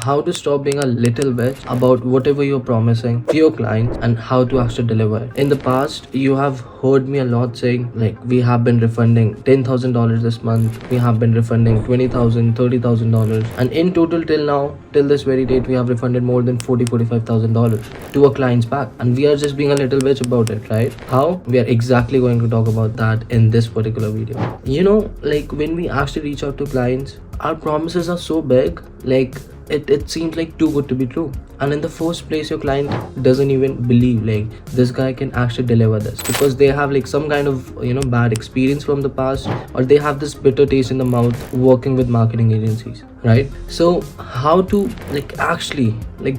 how to stop being a little bitch about whatever you're promising to your clients and how to actually deliver it. In the past, you have heard me a lot saying like we have been refunding $10,000 this month, we have been refunding $20,000, $30,000, and in total till now, till this very date, we have refunded more than $45,000 to our clients back, and we are just being a little bitch about it, right? How? We are exactly going to talk about that in this particular video. Like when we actually reach out to clients, our promises are so big, like it seems like too good to be true, and in the first place your client doesn't even believe like this guy can actually deliver this, because they have like some kind of bad experience from the past, or they have this bitter taste in the mouth working with marketing agencies, right? So how to actually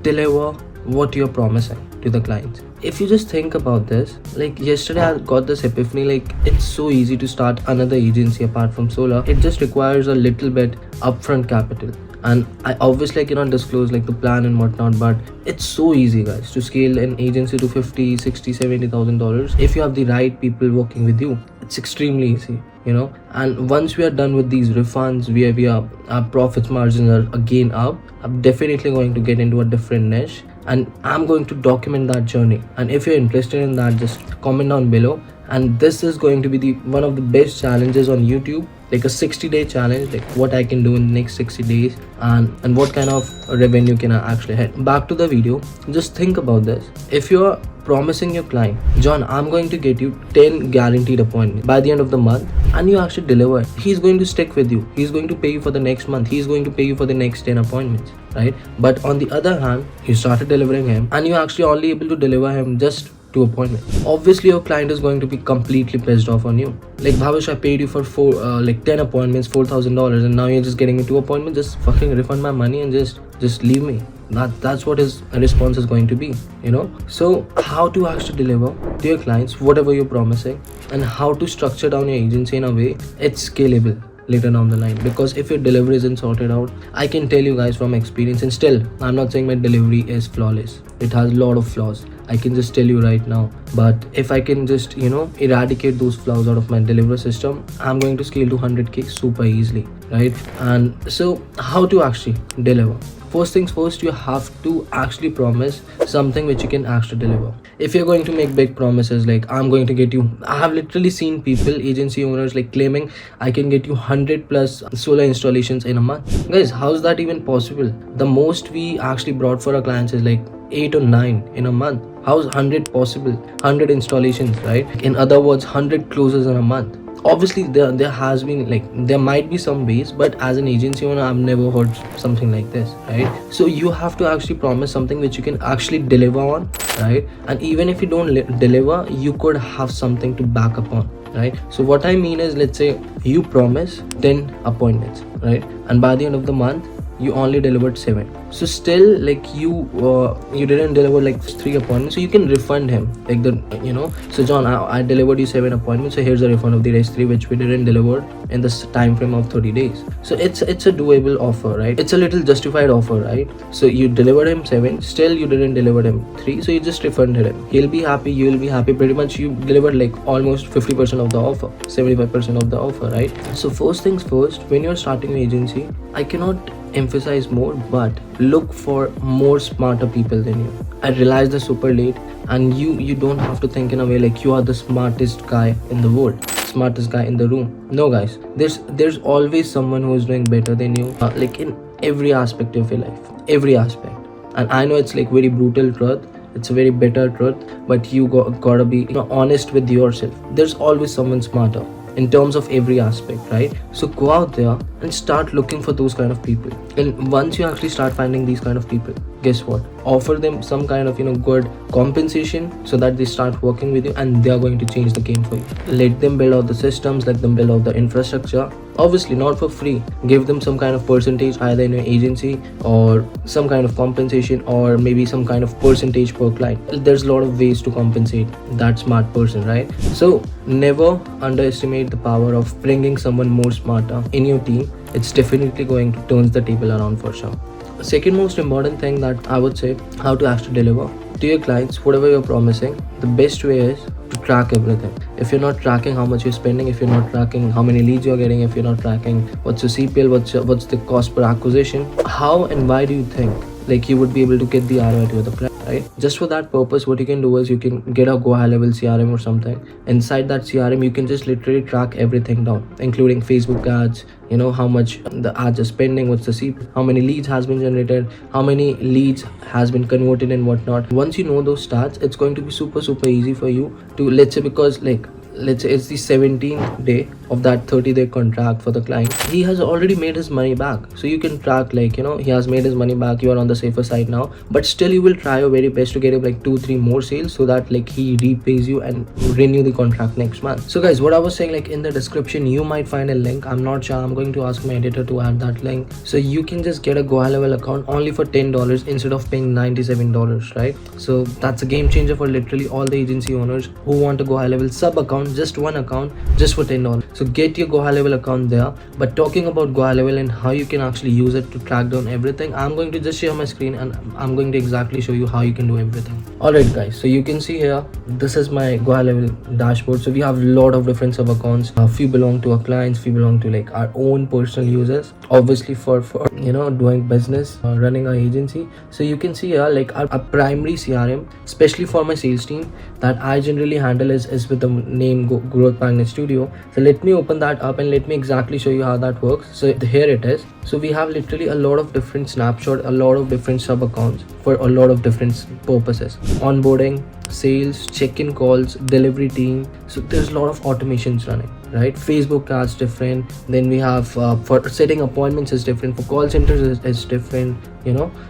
deliver what you're promising to the clients? If you just think about this, like yesterday I got this epiphany, like it's so easy to start another agency apart from solar. It just requires a little bit upfront capital, and I obviously cannot disclose like the plan and whatnot, but it's so easy, guys, to scale an agency to $50,000, $60,000, $70,000 if you have the right people working with you. It's extremely easy, and once we are done with these refunds, our profits margins are again up, I'm definitely going to get into a different niche, and I'm going to document that journey. And if you're interested in that, just comment down below. And this is going to be one of the best challenges on YouTube, like a 60-day challenge, like what I can do in the next 60 days and what kind of revenue can I actually hit. Back to the video, just think about this. If you're promising your client, John, I'm going to get you 10 guaranteed appointments by the end of the month, and you actually deliver it, he's going to stick with you, he's going to pay you for the next month, he's going to pay you for the next 10 appointments, right? But on the other hand, you started delivering him and you're actually only able to deliver him just 2 appointments. Obviously your client is going to be completely pissed off on you. Like, Bhavesh, I paid you for 10 appointments, $4,000, and now you're just getting me 2 appointments. Just fucking refund my money and just leave me. That's what his response is going to be, So how to actually deliver to your clients whatever you're promising, and how to structure down your agency in a way it's scalable later down the line. Because if your delivery isn't sorted out, I can tell you guys from experience, and still I'm not saying my delivery is flawless, it has a lot of flaws, I can just tell you right now. But if I can just eradicate those flaws out of my delivery system, I'm going to scale to 100k super easily, right? And so how to actually deliver? First things first, you have to actually promise something which you can actually deliver. If you're going to make big promises like I'm going to get you, I have literally seen people, agency owners, like claiming I can get you 100 plus solar installations in a month. Guys, how's that even possible? The most we actually brought for our clients is like 8 or 9 in a month. How's 100 possible? 100 installations, right? In other words, 100 closes in a month. Obviously there has been there might be some ways, but as an agency owner, I've never heard something like this, right? So you have to actually promise something which you can actually deliver on, right? And even if you don't deliver, you could have something to back up on, right? So what I mean is, let's say you promise 10 appointments, right? And by the end of the month, you only delivered 7. So still you didn't deliver 3 appointments, so you can refund him so John, I delivered you 7 appointments, so here's a refund of the rest 3 which we didn't deliver in this time frame of 30 days. So it's a doable offer, right? It's a little justified offer, right? So you delivered him 7, still you didn't deliver him 3, so you just refunded him. He'll be happy, you will be happy. Pretty much you delivered almost 50% of the offer, 75% of the offer, right? So first things first, when you're starting an agency, I cannot emphasize more, but look for more smarter people than you. I realized this super late, and you don't have to think in a way like you are the smartest guy in the world, smartest guy in the room. No, guys, there's always someone who is doing better than you, in every aspect of your life, every aspect. And I know it's very brutal truth, it's a very bitter truth, but you gotta be honest with yourself. There's always someone smarter in terms of every aspect, right? So go out there and start looking for those kind of people. And once you actually start finding these kind of people, guess what? Offer them some kind of good compensation so that they start working with you, and they are going to change the game for you. Let them build out the systems, let them build out the infrastructure. Obviously not for free. Give them some kind of percentage either in your agency, or some kind of compensation, or maybe some kind of percentage per client. There's a lot of ways to compensate that smart person, right? So never underestimate the power of bringing someone more smarter in your team. It's definitely going to turn the table around for sure. Second most important thing that I would say, how to actually deliver, to your clients, whatever you're promising, the best way is to track everything. If you're not tracking how much you're spending, if you're not tracking how many leads you're getting, if you're not tracking what's your CPL, what's the cost per acquisition, how and why do you think like you would be able to get the ROI to the plan, right? Just for that purpose, what you can do is you can get a go high level CRM or something. Inside that CRM, you can just literally track everything down, including Facebook ads, how much the ads are spending, what's the CP, how many leads has been generated, how many leads has been converted and whatnot. Once you know those stats, it's going to be super easy for you to, let's say, because let's say it's the 17th day of that 30-day contract for the client, he has already made his money back. So you can track he has made his money back, you are on the safer side now, but still you will try your very best to get him 2-3 more sales so that he repays you and renew the contract next month. So guys, what I was saying, in the description you might find a link. I'm not sure, I'm going to ask my editor to add that link, so you can just get a go high level account only for $10 instead of paying $97, right? So that's a game changer for literally all the agency owners who want to go high level sub account, just one account, just for $10. So get your go high level account there. But talking about go high level and how you can actually use it to track down everything, I'm going to just share my screen and I'm going to exactly show you how you can do everything. Alright guys, so you can see here, this is my go high level dashboard. So we have a lot of different sub accounts. A few belong to our clients, few belong to our own personal users, obviously for doing business, running our agency. So you can see here our primary CRM, especially for my sales team, that I generally handle is with the name Growth Magnet Studio. So let me open that up and let me exactly show you how that works. So here it is. So we have literally a lot of different snapshots, a lot of different sub accounts for a lot of different purposes: onboarding, sales, check-in calls, delivery team. So there's a lot of automations running, right? Facebook ads different, then we have for setting appointments is different, for call centers is different,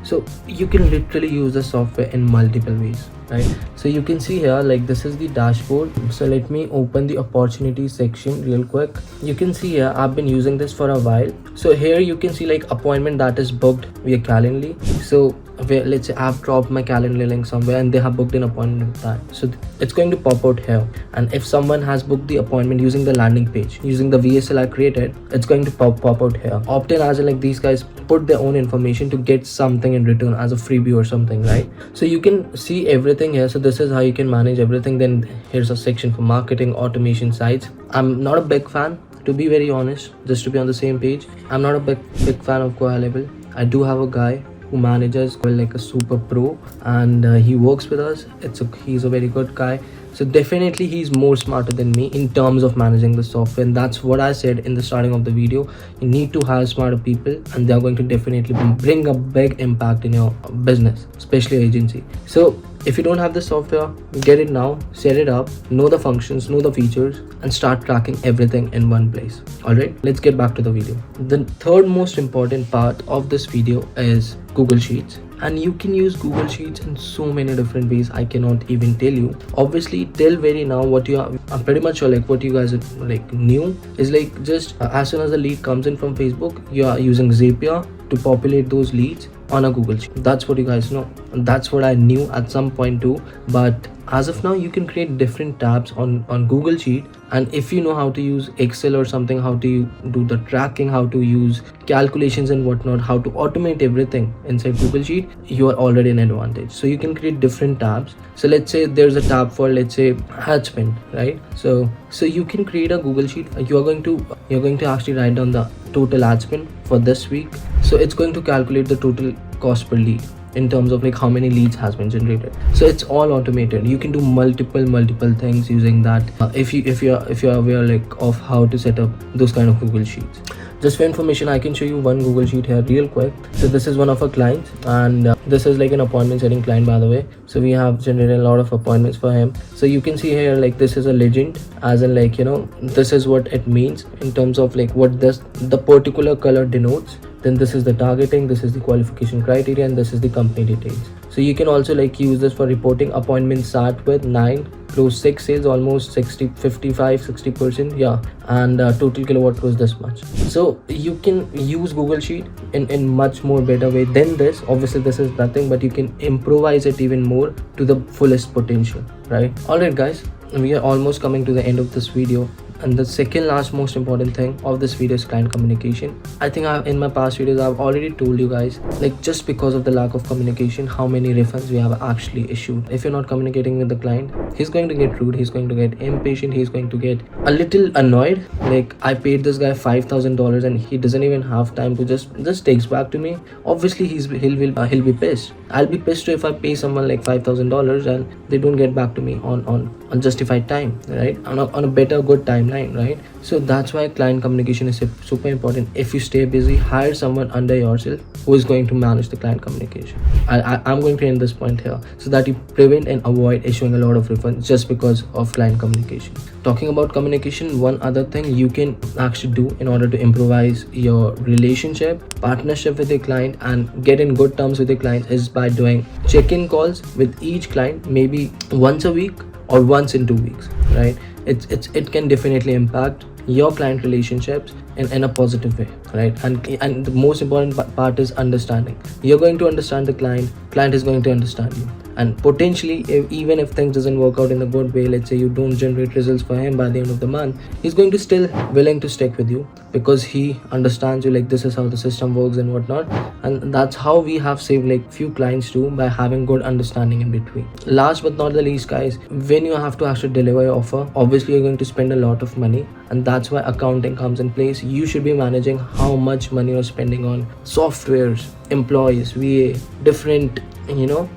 so you can literally use the software in multiple ways, right? So you can see here, this is the dashboard. So let me open the opportunity section real quick. You can see here I've been using this for a while. So here you can see appointment that is booked via Calendly. So let's say I've dropped my Calendly link somewhere and they have booked an appointment with that, so it's going to pop out here. And if someone has booked the appointment using the landing page, using the VSL I created, it's going to pop out here. Opt-in, as in these guys put their own information to get something in return as a freebie or something, right? So you can see everything here. So this is how you can manage everything. Then here's a section for marketing, automation sites. I'm not a big fan, to be very honest, just to be on the same page. I'm not a big fan of go high level. I do have a guy who manages a super pro, and he works with us. He's a very good guy. So definitely he's more smarter than me in terms of managing the software, and that's what I said in the starting of the video. You need to hire smarter people, and they're going to definitely bring a big impact in your business, especially agency. So if you don't have the software, get it now, set it up, know the functions, know the features, and start tracking everything in one place. Alright, let's get back to the video. The third most important part of this video is Google Sheets. And you can use Google Sheets in so many different ways, I cannot even tell you. Obviously till very now, I'm pretty much sure what you guys are new is just as soon as the lead comes in from Facebook, you are using Zapier to populate those leads on a Google Sheet. That's what you guys know. That's what I knew at some point too, but as of now you can create different tabs on Google Sheet. And if you know how to use Excel or something, how to do the tracking, how to use calculations and whatnot, how to automate everything inside Google Sheet, you are already an advantage. So you can create different tabs. So let's say there's a tab for, let's say, ad spend, right? So you can create a Google Sheet. You're going to actually write down the total ad spend for this week. So it's going to calculate the total cost per lead in terms of how many leads has been generated. So it's all automated. You can do multiple things using that if you're aware of how to set up those kind of Google Sheets. Just for information, I can show you one Google Sheet here real quick. So this is one of our clients, and this is an appointment setting client, by the way. So we have generated a lot of appointments for him. So you can see here this is a legend, as in this is what it means in terms of what the particular color denotes. Then this is the targeting, this is the qualification criteria, and this is the company details. So you can also use this for reporting. Appointments start with 9, close 6 sales, almost 60% yeah, and total kilowatt was this much. So you can use Google Sheet in much more better way than this. Obviously this is nothing, but you can improvise it even more to the fullest potential, right? Alright guys, we are almost coming to the end of this video. And the second last most important thing of this video is client communication. I think in my past videos I've already told you guys, like, just because of the lack of communication, how many refunds we have actually issued. If you're not communicating with the client, he's going to get rude, he's going to get impatient, he's going to get a little annoyed. Like, I paid this guy $5,000 and he doesn't even have time to just takes back to me. Obviously he'll be pissed. I'll be pissed too if I pay someone like $5,000 and they don't get back to me on justified time, right? On a better good timeline, right? So that's why client communication is super important. If you stay busy, hire someone under yourself who is going to manage the client communication. I'm going to end this point here so that you prevent and avoid issuing a lot of refunds just because of client communication. Talking about communication, one other thing you can actually do in order to improvise your relationship, partnership with your client, and get in good terms with your client is by doing check-in calls with each client, maybe once a week or once in 2 weeks, right? It can definitely impact your client relationships in a positive way, right? And the most important part is understanding. You're going to understand the client is going to understand you, and potentially even if things doesn't work out in a good way, let's say you don't generate results for him by the end of the month, he's going to still willing to stick with you because he understands you, like, this is how the system works and whatnot. And that's how we have saved like few clients too, by having good understanding in between. Last but not the least, guys, when you have to actually deliver your offer, obviously you're going to spend a lot of money, and that's why accounting comes in place. You should be managing how much money you're spending on softwares, employees, VA, different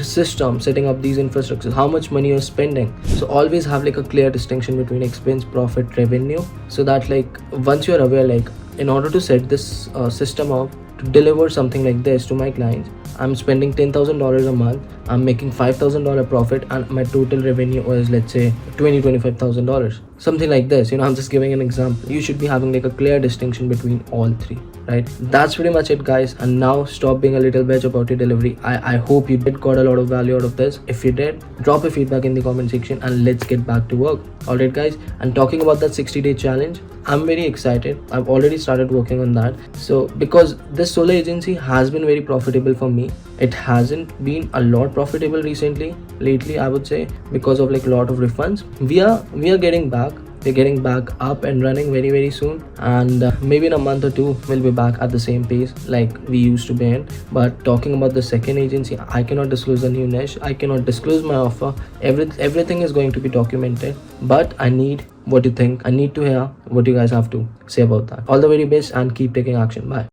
system, setting up these infrastructures, how much money you're spending. So always have like a clear distinction between expense, profit, revenue, so that like once you're aware, like, in order to set this system up to deliver something like this to my clients, I'm spending $10,000 a month, I'm making $5,000 profit, and my total revenue is, let's say, $25,000, something like this. I'm just giving an example. You should be having like a clear distinction between all three, right? That's pretty much it, guys. And now stop being a little bitch about your delivery. I hope you did got a lot of value out of this. If you did, drop a feedback in the comment section and let's get back to work. All right, guys. And talking about that 60-day challenge, I'm very excited. I've already started working on that. So because this solo agency has been very profitable for me, it hasn't been a lot profitable lately, I would say, because of like a lot of refunds. We are getting back. We're getting back up and running very, very soon, and maybe in a month or two we'll be back at the same pace like we used to be in. But talking about the second agency, I cannot disclose the new niche, I cannot disclose my offer. Everything is going to be documented, but I need what you think. I need to hear what you guys have to say about that. All the very best and keep taking action. Bye.